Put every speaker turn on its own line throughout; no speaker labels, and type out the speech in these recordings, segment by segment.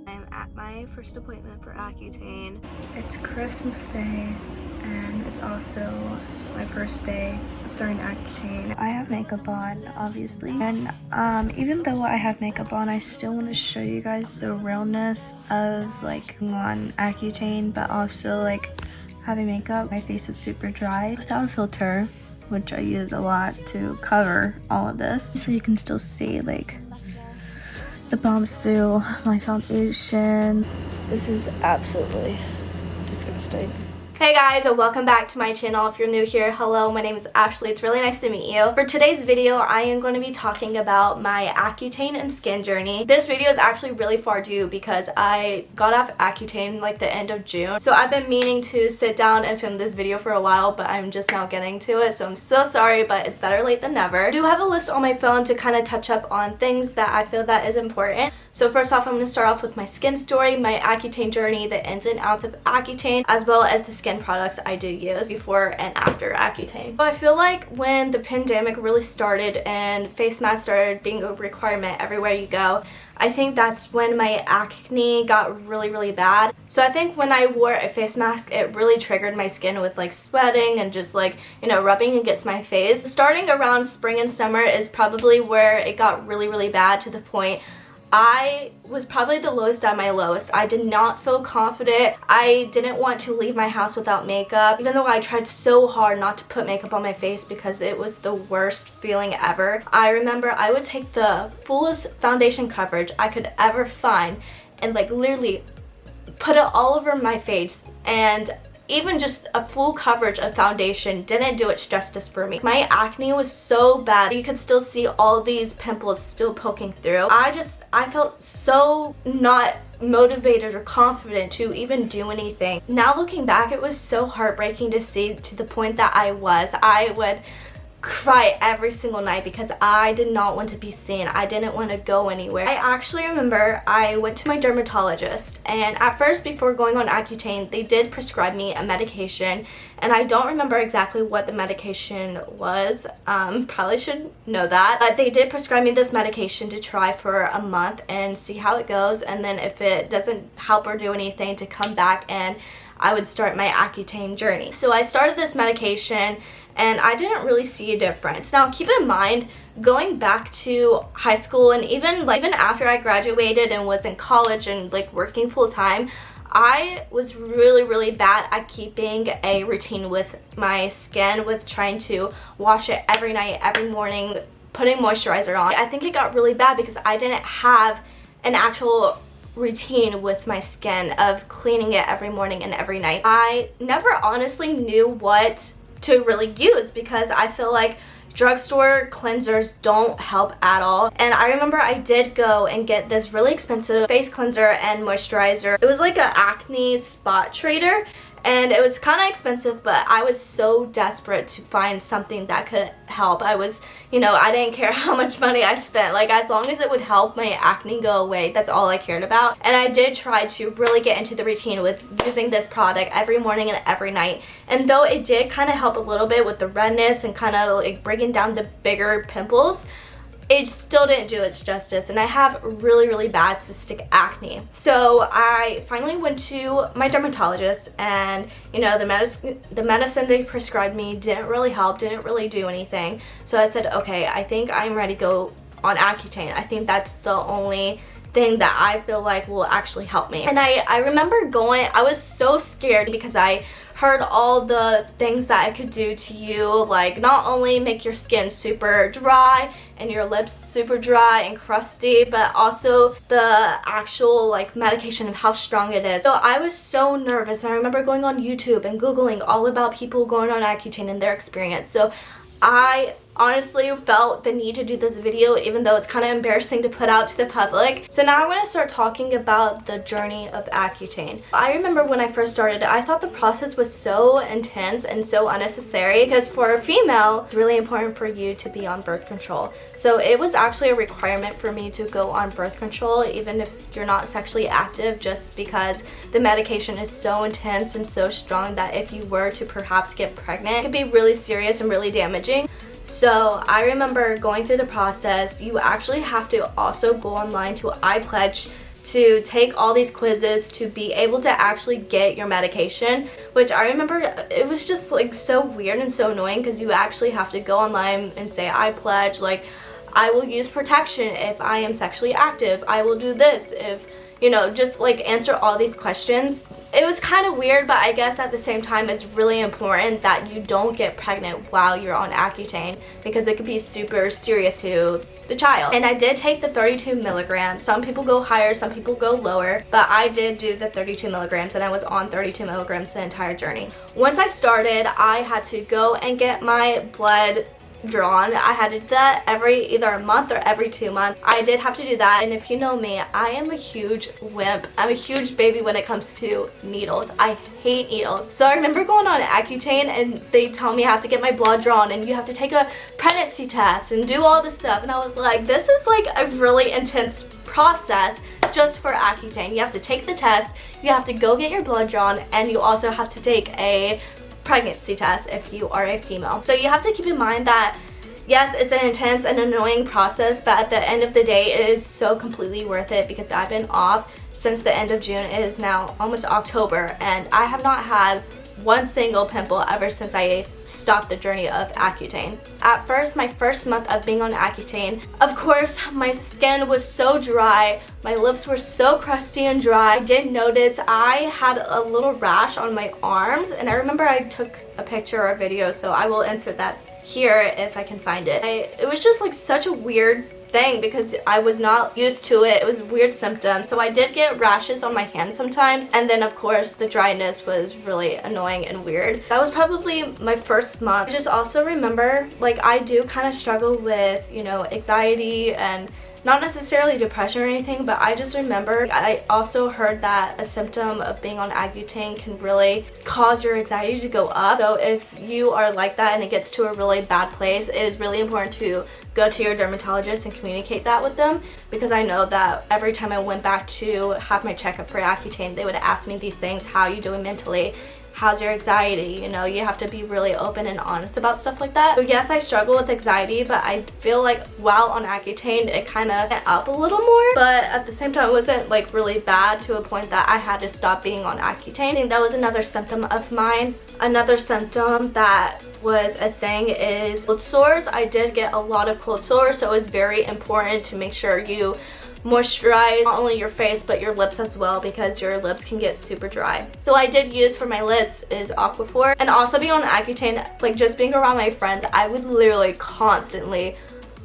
I'm at my first appointment for Accutane.
It's Christmas Day and it's also my first day of starting Accutane. I have makeup on, obviously, and even though I have makeup on, I still want to show you guys the realness of like on Accutane, but also like having makeup. My face is super dry without a filter, which I use a lot to cover all of this, so you can still see like the bumps through my foundation. This is absolutely disgusting.
Hey guys, and welcome back to my channel. If you're new here, hello, my name is Ashley. It's really nice to meet you. For today's video, I am going to be talking about my Accutane and skin journey. This video is actually really far due because I got off Accutane like the end of June. So I've been meaning to sit down and film this video for a while, but I'm just now getting to it. So I'm so sorry, but it's better late than never. I do have a list on my phone to kind of touch up on things that I feel that is important. So first off, I'm going to start off with my skin story, my Accutane journey, the ins and outs of Accutane, as well as the skin products I do use before and after Accutane. So I feel like when the pandemic really started and face masks started being a requirement everywhere you go, I think that's when my acne got really bad. So I think when I wore a face mask, it really triggered my skin with like sweating and just like, you know, rubbing against my face. Starting around spring and summer is probably where it got really bad, to the point I was probably the lowest at my lowest. I did not feel confident. I didn't want to leave my house without makeup, even though I tried so hard not to put makeup on my face because it was the worst feeling ever. I remember I would take the fullest foundation coverage I could ever find and like literally put it all over my face, and even just a full coverage of foundation didn't do its justice for me. My acne was so bad. You could still see all these pimples still poking through. I felt so not motivated or confident to even do anything. Now looking back, it was so heartbreaking to see, to the point that I would cry every single night because I did not want to be seen. I didn't want to go anywhere. I actually remember I went to my dermatologist, and at first, before going on Accutane, they did prescribe me a medication, and I don't remember exactly what the medication was. Probably should know that, but they did prescribe me this medication to try for a month and see how it goes, and then if it doesn't help or do anything, to come back and I would start my Accutane journey. So I started this medication and I didn't really see a difference. Now keep in mind, going back to high school and even after I graduated and was in college and like working full time, I was really bad at keeping a routine with my skin, with trying to wash it every night, every morning, putting moisturizer on. I think it got really bad because I didn't have an actual routine with my skin of cleaning it every morning and every night. I never honestly knew what to really use because I feel like drugstore cleansers don't help at all. And I remember I did go and get this really expensive face cleanser and moisturizer. It was like an Acne spot trader, and it was kind of expensive, but I was so desperate to find something that could help. I didn't care how much money I spent. Like, as long as it would help my acne go away, that's all I cared about. And I did try to really get into the routine with using this product every morning and every night. And though it did kind of help a little bit with the redness and kind of like bringing down the bigger pimples, it still didn't do its justice, and I have really bad cystic acne. So I finally went to my dermatologist, and you know, the medicine they prescribed me didn't really help, didn't really do anything. So I said, okay, I think I'm ready to go on Accutane. I think that's the only thing that I feel like will actually help me. And I remember going, I was so scared because I heard all the things that I could do to you, like not only make your skin super dry and your lips super dry and crusty, but also the actual like medication of how strong it is. So I was so nervous, and I remember going on YouTube and Googling all about people going on Accutane and their experience. So I honestly felt the need to do this video, even though it's kind of embarrassing to put out to the public. So now I'm going to start talking about the journey of Accutane. I remember when I first started, I thought the process was so intense and so unnecessary because for a female, it's really important for you to be on birth control. So it was actually a requirement for me to go on birth control, even if you're not sexually active, just because the medication is so intense and so strong that if you were to perhaps get pregnant, it could be really serious and really damaging. So I remember going through the process. You actually have to also go online to iPledge to take all these quizzes to be able to actually get your medication, which I remember it was just like so weird and so annoying because you actually have to go online and say, I pledge, like, I will use protection if I am sexually active, I will do this if, you know, just like answer all these questions. It was kind of weird, but I guess at the same time it's really important that you don't get pregnant while you're on Accutane because it could be super serious to the child. And I did take the 32 milligrams. Some people go higher, some people go lower, but I did do the 32 milligrams and I was on 32 milligrams the entire journey. Once I started, I had to go and get my blood drawn. I had to do that every either a month or every 2 months. I did have to do that, and if you know me, I am a huge wimp. I'm a huge baby when it comes to needles. I hate needles. So I remember going on Accutane and they tell me I have to get my blood drawn and you have to take a pregnancy test and do all this stuff, and I was like, this is like a really intense process just for Accutane. You have to take the test, you have to go get your blood drawn, and you also have to take a pregnancy test if you are a female. So you have to keep in mind that yes, it's an intense and annoying process, but at the end of the day it is so completely worth it because I've been off since the end of June. It is now almost October and I have not had one single pimple ever since I stopped the journey of Accutane. At first, my first month of being on Accutane, of course, my skin was so dry, my lips were so crusty and dry. I did notice I had a little rash on my arms, and I remember I took a picture or a video, so I will insert that here if I can find it. It was just like such a weird thing because I was not used to it. It was a weird symptom. So I did get rashes on my hands sometimes, and then of course the dryness was really annoying and weird. That was probably my first month. I just also remember, like, I do kind of struggle with, you know, anxiety and not necessarily depression or anything, but I just remember I also heard that a symptom of being on Accutane can really cause your anxiety to go up. So if you are like that and it gets to a really bad place, it is really important to go to your dermatologist and communicate that with them, because I know that every time I went back to have my checkup for Accutane, they would ask me these things: how are you doing mentally? How's your anxiety? You know, you have to be really open and honest about stuff like that. So yes, I struggle with anxiety, but I feel like while on Accutane, it kind of went up a little more. But at the same time, it wasn't like really bad to a point that I had to stop being on Accutane. I think that was another symptom of mine. Another symptom that was a thing is cold sores. I did get a lot of cold sores, so it's very important to make sure you moisturize not only your face but your lips as well, because your lips can get super dry. So I did use for my lips is Aquaphor, and also being on Accutane, like just being around my friends, I would literally constantly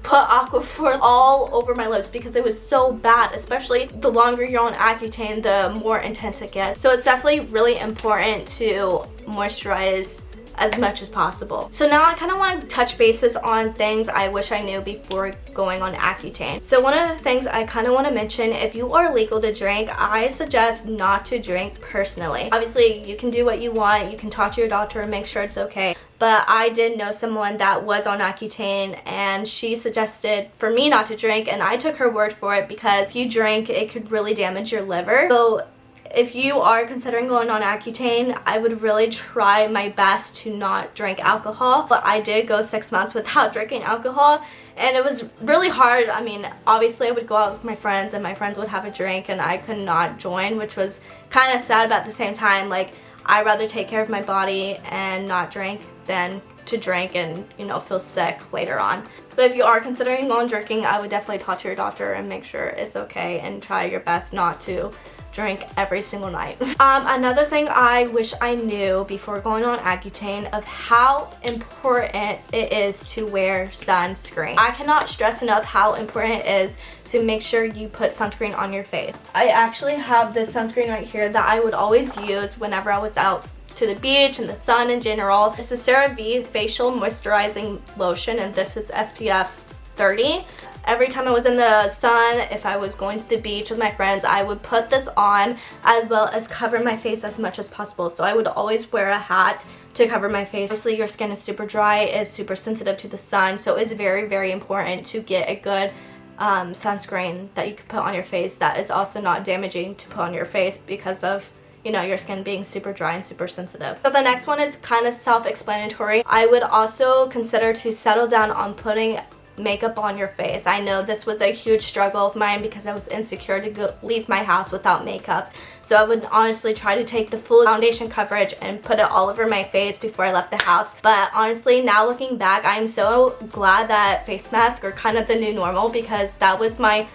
put Aquaphor all over my lips because it was so bad. Especially the longer you're on Accutane, the more intense it gets. So it's definitely really important to moisturize as much as possible. So now I kind of want to touch bases on things I wish I knew before going on Accutane. So one of the things I kind of want to mention, if you are legal to drink, I suggest not to drink personally. Obviously, you can do what you want. You can talk to your doctor and make sure it's okay. But I did know someone that was on Accutane and she suggested for me not to drink, and I took her word for it because if you drink, it could really damage your liver. So if you are considering going on Accutane, I would really try my best to not drink alcohol. But I did go 6 months without drinking alcohol, and it was really hard. I mean, obviously I would go out with my friends and my friends would have a drink and I could not join, which was kind of sad, but at the same time, like, I'd rather take care of my body and not drink than to drink and, you know, feel sick later on. But if you are considering going drinking, I would definitely talk to your doctor and make sure it's okay and try your best not to drink every single night. Another thing I wish I knew before going on Accutane of how important it is to wear sunscreen. I cannot stress enough how important it is to make sure you put sunscreen on your face. I actually have this sunscreen right here that I would always use whenever I was out to the beach and the sun in general. It's the CeraVe Facial Moisturizing Lotion, and this is SPF 30. Every time I was in the sun, if I was going to the beach with my friends, I would put this on as well as cover my face as much as possible. So I would always wear a hat to cover my face. Obviously, your skin is super dry, is super sensitive to the sun, so it's very, very important to get a good sunscreen that you can put on your face that is also not damaging to put on your face because of, you know, your skin being super dry and super sensitive. So the next one is kind of self-explanatory. I would also consider to settle down on putting makeup on your face. I know this was a huge struggle of mine because I was insecure to leave my house without makeup. So I would honestly try to take the full foundation coverage and put it all over my face before I left the house. But honestly, now looking back, I'm so glad that face masks are kind of the new normal, because that was my,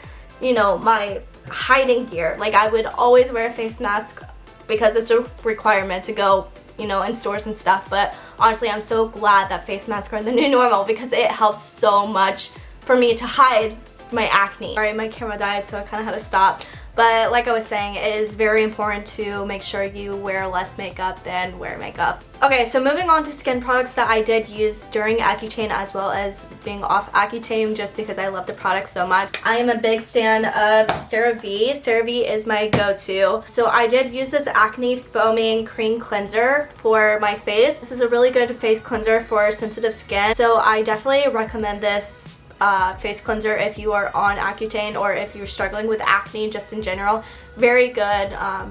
you know, my hiding gear. Like, I would always wear a face mask because it's a requirement to go, you know, in stores and stuff. But honestly, I'm so glad that face masks are the new normal, because it helped so much for me to hide my acne. Sorry, my camera died, so I kind of had to stop. But like I was saying, it is very important to make sure you wear less makeup than wear makeup. Okay, so moving on to skin products that I did use during Accutane, as well as being off Accutane, just because I love the product so much. I am a big fan of CeraVe. CeraVe is my go-to. So I did use this acne foaming cream cleanser for my face. This is a really good face cleanser for sensitive skin. So I definitely recommend this face cleanser if you are on Accutane, or if you're struggling with acne just in general. Very good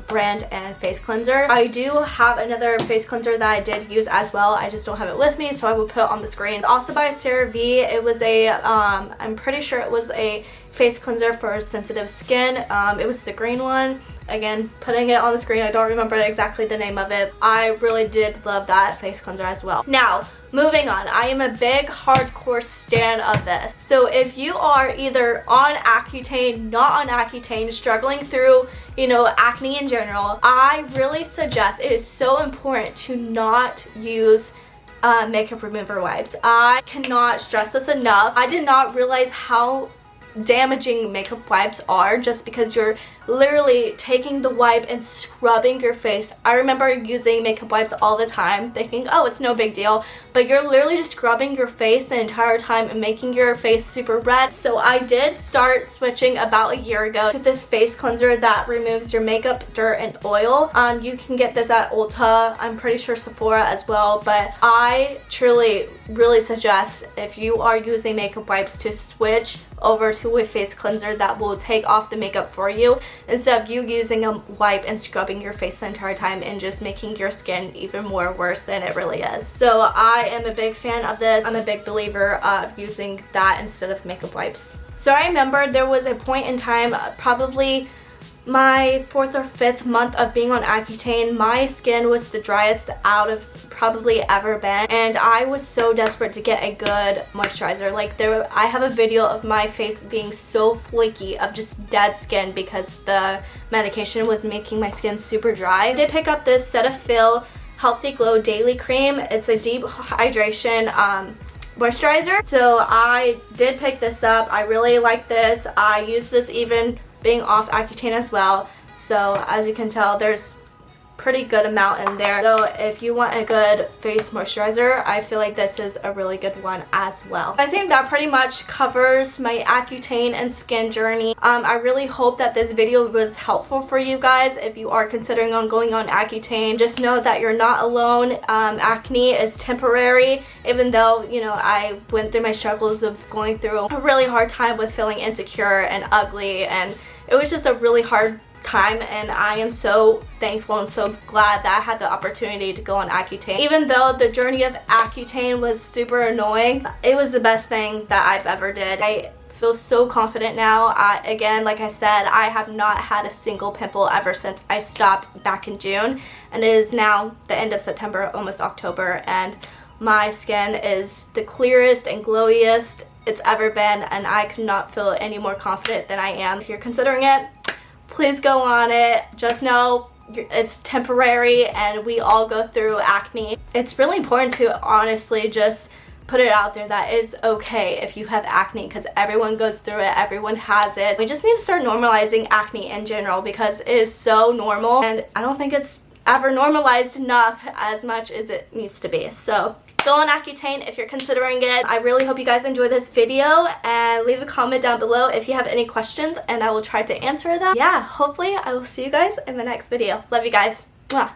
brand and face cleanser. I do have another face cleanser that I did use as well. I just don't have it with me, so I will put it on the screen. Also by CeraVe. It was a I'm pretty sure it was a face cleanser for sensitive skin. It was the green one. Again, putting it on the screen. I don't remember exactly the name of it. I really did love that face cleanser as well. Now, moving on. I am a big hardcore stan of this. So if you are either on Accutane, not on Accutane, struggling through, you know, acne in general, I really suggest, it is so important to not use makeup remover wipes. I cannot stress this enough. I did not realize how damaging makeup wipes are, just because you're literally taking the wipe and scrubbing your face. I remember using makeup wipes all the time thinking, oh, it's no big deal, but you're literally just scrubbing your face the entire time and making your face super red. So I did start switching about a year ago to this face cleanser that removes your makeup, dirt, and oil. You can get this at Ulta, I'm pretty sure Sephora as well, but I truly really suggest, if you are using makeup wipes, to switch over to a face cleanser that will take off the makeup for you, instead of you using a wipe and scrubbing your face the entire time and just making your skin even more worse than it really is. So I am a big fan of this. I'm a big believer of using that instead of makeup wipes. So I remember there was a point in time, probably my 4th or 5th month of being on Accutane, my skin was the driest out of probably ever been, and I was so desperate to get a good moisturizer. Like, I have a video of my face being so flaky of just dead skin because the medication was making my skin super dry. I did pick up this Cetaphil Healthy Glow Daily Cream. It's a deep hydration moisturizer. So I did pick this up. I really like this. I use this even being off Accutane as well. So as you can tell, there's pretty good amount in there. So if you want a good face moisturizer, I feel like this is a really good one as well. I think that pretty much covers my Accutane and skin journey. I really hope that this video was helpful for you guys. If you are considering on going on Accutane, just know that you're not alone. Acne is temporary, even though, you know, I went through my struggles of going through a really hard time with feeling insecure and ugly, and it was just a really hard time, and I am so thankful and so glad that I had the opportunity to go on Accutane. Even though the journey of Accutane was super annoying, it was the best thing that I've ever did. I feel so confident now. Again, like I said, I have not had a single pimple ever since I stopped back in June, and it is now the end of September, almost October, and my skin is the clearest and glowiest it's ever been, and I could not feel any more confident than I am. If you're considering it, please go on it. Just know it's temporary, and we all go through acne. It's really important to honestly just put it out there that it's okay if you have acne, because everyone goes through it, everyone has it. We just need to start normalizing acne in general, because it is so normal, and I don't think it's ever normalized enough as much as it needs to be. So go on Accutane if you're considering it. I really hope you guys enjoyed this video, and leave a comment down below if you have any questions, and I will try to answer them. Yeah, hopefully I will see you guys in the next video. Love you guys. Mwah.